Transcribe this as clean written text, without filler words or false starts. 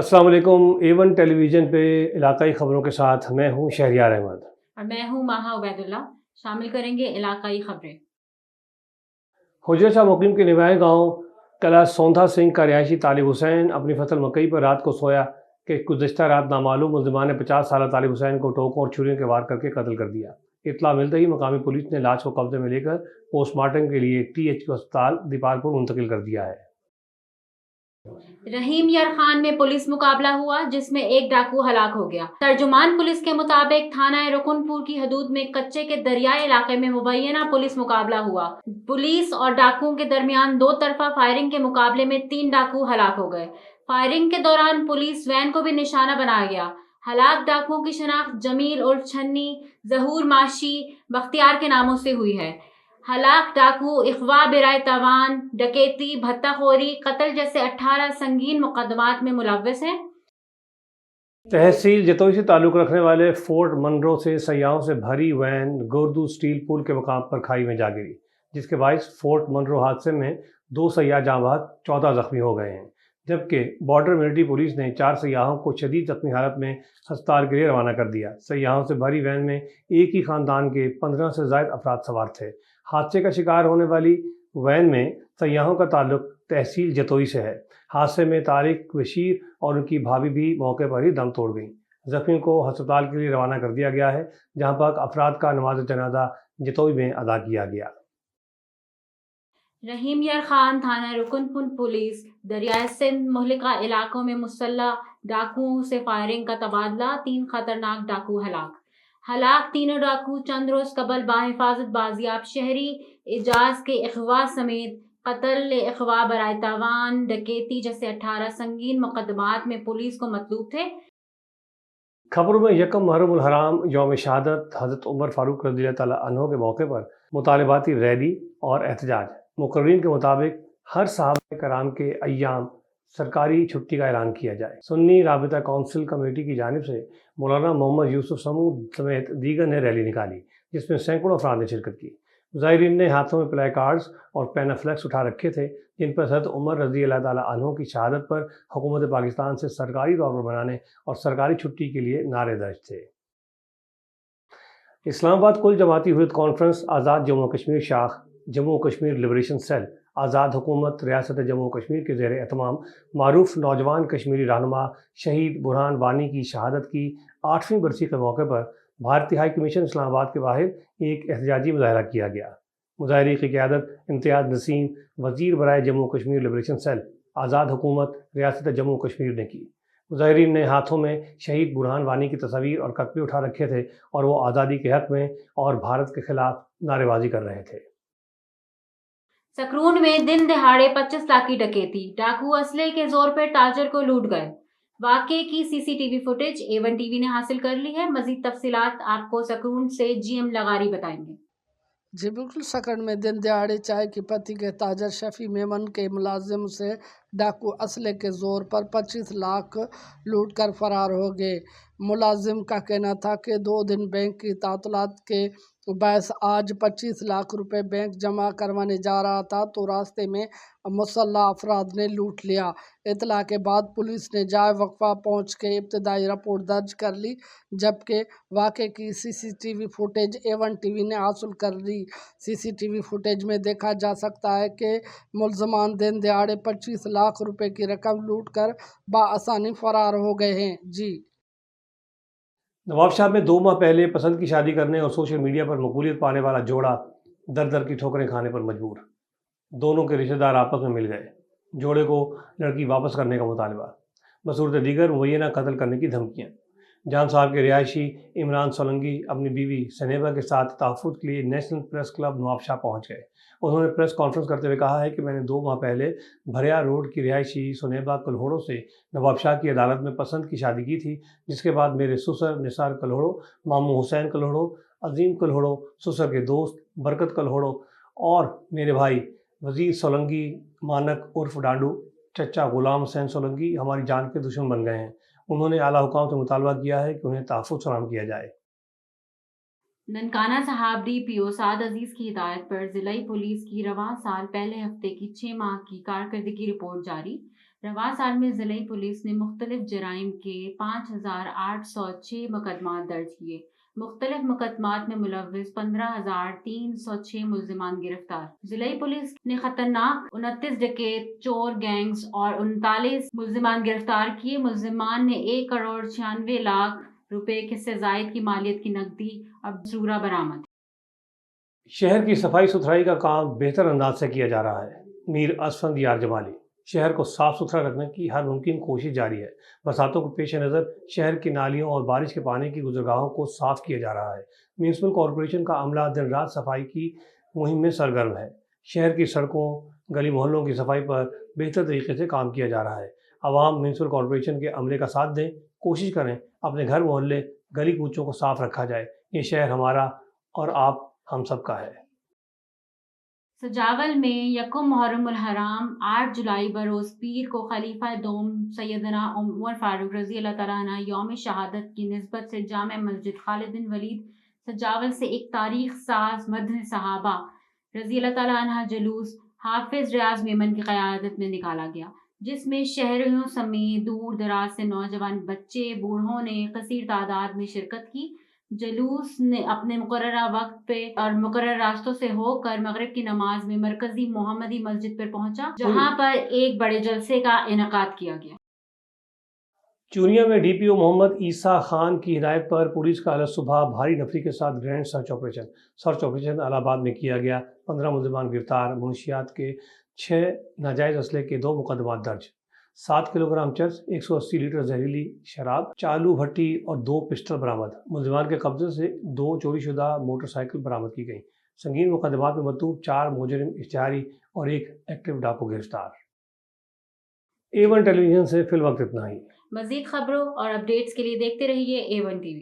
अस्सलाम वालेकुम। A1 television पे इलाकाई ख़बरों के साथ मैं हूँ शहरियार अहमद। और मैं हूँ माहा उबैदुल्ला। शामिल करेंगे इलाकाई खबरें। हुजैर शाह मुकीम के निवाई गांव कला सौंधा सिंह का रिहायशी तालिब हुसैन अपनी फसल मकई पर रात को सोया कि गुज़श्ता रात नामालूम मुल्ज़िमान ने 50 साला तालिब हुसैन को टोकों और छुरियों के वार करके कत्ल कर दिया। इत्तला मिलते ही मकामी पुलिस ने लाश को कब्जे में लेकर पोस्टमार्टम के लिए THQ अस्पताल दीपालपुर मुंतकिल कर दिया है। रहीम यार खान में पुलिस मुकाबला हुआ जिसमें एक डाकू हलाक हो गया। तर्जुमान पुलिस के मुताबिक थाना रुकनपुर की हदूद में कच्चे के दरियाई इलाके में मुबैना पुलिस मुकाबला हुआ। पुलिस और डाकुओं के दरमियान दो तरफा फायरिंग के मुकाबले में 3 डाकू हलाक हो गए। फायरिंग के दौरान पुलिस वैन को भी निशाना बनाया गया। हलाक डाकुओं की शनाख्त जमील उर्फ छन्नी, जहूर माशी, बख्तियार के नामों से हुई है। हलाक डाकू इख्वा बिराए तावान, डकैती, भत्ताखोरी, कत्ल जैसे 18 संगीन मुकदमात में मुलव्वस हैं। तहसील जतोई से ताल्लुक़ रखने वाले फोर्ट मनरो से सयाहों से भरी वैन गोरदू स्टील पुल के मकाम पर खाई में जा गिरी, जिसके बायस फोर्ट मनरो हादसे में 2 सयाह जाँ बहक 14 ज़ख्मी हो गए हैं, जबकि बॉर्डर मिलिट्री पुलिस ने 4 सयाहों को शदीद ज़ख्मी हालत में अस्पताल के लिए रवाना कर दिया। सयाहों से भरी वैन में एक ही ख़ानदान के 15 से ज़ायद अफराद सवार थे। हादसे का शिकार होने वाली वैन में सयाहों का ताल्लुक़ तहसील जतोई से है। हादसे में तारिक, बशीर और उनकी भाभी भी मौके पर ही दम तोड़ गईं। जख्मियों को अस्पताल के लिए रवाना कर दिया गया है, जहां पर अफराद का नमाज जनाजा जतोई में अदा किया गया। रहीम यार खान थाना रुकनपुर पुलिस दरियाए सिंध मुहलिका इलाकों में मुसल्लह डाकुओं से फायरिंग का तबादला, 3 खतरनाक डाकू हलाक तीनों डाकू चंद रोज कबल बाहिफाजत बाजियाब शहरी एजाज के अखवा समेत कत्ल, अखवा बराए तावान, डकैती जैसे 18 संगीन मुकदमात में पुलिस को मतलूब थे। खबरों में यकम मुहर्रम उल हराम यौम शहादत हज़रत उमर फारूक रज़ियल्लाहु तआला अन्हु के मौके पर मुतालिबाती रैली और एहतजाज। मुकर्रीन के मुताबिक हर सहाबा कराम के अय्याम सरकारी छुट्टी का ऐलान किया जाए। सुन्नी राबिता काउंसिल कमेटी की जानिब से मौलाना मोहम्मद यूसुफ समूह समेत दीगर ने रैली निकाली, जिसमें सैकड़ों अफराद ने शिरकत की। ज़ायरीन ने हाथों में प्ले कार्ड्स और पैनाफ्लेक्स उठा रखे थे, जिन पर हज़रत उमर रज़ियल्लाहु तआला अन्हु की शहादत पर हुकूमत पाकिस्तान से सरकारी तौर पर मनाने और सरकारी छुट्टी के लिए नारे दर्ज थे। इस्लामाबाद कुल जमाती हुर्रियत कॉन्फ्रेंस, आज़ाद जम्मू कश्मीर शाख, जम्मू कश्मीर लिबरेशन सेल, आज़ाद हुकूमत रियासत जम्मू कश्मीर के ज़ेर एहतमाम मारूफ नौजवान कश्मीरी रहनुमा शहीद बुरहान वानी की शहादत की 8वीं बरसी के मौके पर भारतीय हाई कमीशन इस्लामाबाद के बाहर एक एहतजाजी मुजाहरा किया गया। मुजाहरे की क़यादत इम्तियाज़ नसीम, वज़ीर बराए जम्मू कश्मीर लिबरेशन सेल, आज़ाद हुकूमत रियासत जम्मू कश्मीर ने की। मुजाहिरीन ने हाथों में शहीद बुरहान वानी की तस्वीर और कतबे उठा रखे थे और वो आज़ादी के हक़ में और भारत के खिलाफ नारेबाजी कर रहे थे। सकरून में दिन दहाड़े 25 लाख की डकैती, डाकू असले के जोर पर ताजर को लूट गए। वाकये की CCTV फुटेज A1 TV ने हासिल कर ली है। मजीद तफसीलात आपको सकरून से GM लगारी बताएंगे। जी बिल्कुल, सकरण में दिन दिहाड़े चाय की पत्ती के ताजर शफी मेमन के मुलाजिम से डाकू असले के जोर पर 25 लाख लूट कर फरार हो गए। मुलाजिम का कहना था कि 2 दिन बैंक की तातुलात के बायस आज 25 लाख रुपए बैंक जमा करवाने जा रहा था तो रास्ते में मुसल्लह अफराद ने लूट लिया। इतला के बाद पुलिस ने जाए वक्फा पहुंच के इब्तदाई रिपोर्ट दर्ज कर ली, जबकि वाक़े की CCTV फुटेज A1 TV ने हासिल कर ली। CCTV फुटेज में देखा जा सकता है कि मुल्ज़मान दिन दिहाड़े 25 लाख रुपए की रकम लूट कर बाआसानी फरार हो गए हैं। जी नवाबशाह में 2 माह पहले पसंद की शादी करने और सोशल मीडिया पर मकबूलियत पाने वाला जोड़ा दर दर की ठोकरें खाने पर मजबूर। दोनों के रिश्तेदार आपस में मिल गए। जोड़े को लड़की वापस करने का मुतालबा, बसूरत दीगर मुबैना कत्ल करने की धमकियाँ। जाम साहब के रिहायशी इमरान सोलंकी अपनी बीवी सनेबा के साथ तहफ़्फ़ुज़ के लिए नेशनल प्रेस क्लब नवाबशाह पहुँच गए। उन्होंने प्रेस कॉन्फ्रेंस करते हुए कहा है कि मैंने 2 माह पहले भरिया रोड की रिहायशी सुनेबा कल्होड़ो से नवाबशाह की अदालत में पसंद की शादी की थी, जिसके बाद मेरे ससुर निसार कल्होड़ो, मामू हुसैन कल्होड़ो, अजीम कल्होड़ो, ससुर के दोस्त बरकत कल्होड़ो और मेरे भाई वज़ीर सोलंकी मानक उर्फ डांडू, चचा गुलाम हुसैन सोलंकी हमारी जान के दुश्मन बन गए हैं। उन्होंने आला हुकाम से मुतालबा किया है कि उन्हें तहफ़्फ़ुज़ फराहम किया जाए। ननकाना साहबरी PO साद अजीज की हिदायत पर जिलाई पुलिस की रवां साल पहले हफ्ते की 6 माह की कारकर्दगी रिपोर्ट जारी। रवां साल में ज़िले पुलिस ने मुख्तलिफ जराइम के 5,806 मुकदमात दर्ज किए। मुख्तलिफ मुकदमात में मुलव्विस 15,306 मुल्जिमान गिरफ्तार। ज़िले पुलिस ने खतरनाक 29 डकैत चोर गैंग्स और 39 मुल्जिमान गिरफ्तार किए। मुल्जिमान ने 1 करोड़ 96 लाख रुपए के से जायद की मालियत की नकदी और सूरा बरामद। शहर की सफाई सुथराई का काम बेहतर अंदाज से किया जा रहा है। मीर असफंद यार जमाली। शहर को साफ सुथरा रखने की हर मुमकिन कोशिश जारी है। बरसातों के पेश नज़र शहर की नालियों और बारिश के पानी की गुजरगाहों को साफ किया जा रहा है। म्यूनसिपल कॉरपोरेशन का अमला दिन रात सफाई की मुहिम में सरगर्म है। शहर की सड़कों गली मोहल्लों की सफाई पर बेहतर तरीके से काम किया जा रहा है। आवाम म्यूनसिपल कॉरपोरेशन के अमले का साथ दें, कोशिश करें अपने घर मोहल्ले गली कूचों को साफ रखा जाए। ये शहर हमारा और आप हम सब का है। सजावल में यकुम मुहर्रमुल हराम 8 जुलाई बरोज़ पीर को खलीफा दोम सैयदना उमर फारूक रज़ी अल्लाह तआला अन्हु यौम शहादत की निस्बत से जामे मस्जिद खालिद बिन वलीद सजावल से एक तारीख साज मद्ह सहाबा रज़ी अल्लाह तआला अन्हु जुलूस हाफिज रियाज मेमन की क़यादत में निकाला गया, जिसमें शहरियों समेत दूर दराज से नौजवान बच्चे बूढ़ों ने कसीर तादाद में शिरकत की। जलूस ने अपने मुकर्ररा वक्त पे और मुकर्रर रास्तों से होकर मगरिब की नमाज में मरकजी मोहम्मदी मस्जिद पर पहुंचा, जहां पर एक बड़े जलसे का इनेकाद किया गया। चूनिया में डीपीओ मोहम्मद ईसा खान की हिदायत पर पुलिस का अलग सुबह भारी नफरी के साथ ग्रैंड सर्च ऑपरेशन इलाहाबाद में किया गया। 15 मुल्जिमान गिरफ्तार। मुनशियात के 6 नाजायज असले के 2 मुकदमात दर्ज। 7 किलोग्राम चर्च, 180 लीटर जहरीली शराब, चालू भट्टी और 2 पिस्टल बरामद। मुल्जिमान के कब्जे से 2 चोरीशुदा मोटरसाइकिल बरामद की गई। संगीन मुकदमात में मतूब 4 मुजरिम इश्तिहारी और 1 एक्टिव डाकू गिरफ्तार। A1 टेलीविजन से फिल वक्त इतना ही। मज़ीद खबरों और अपडेट्स के लिए देखते रहिए A1 TV।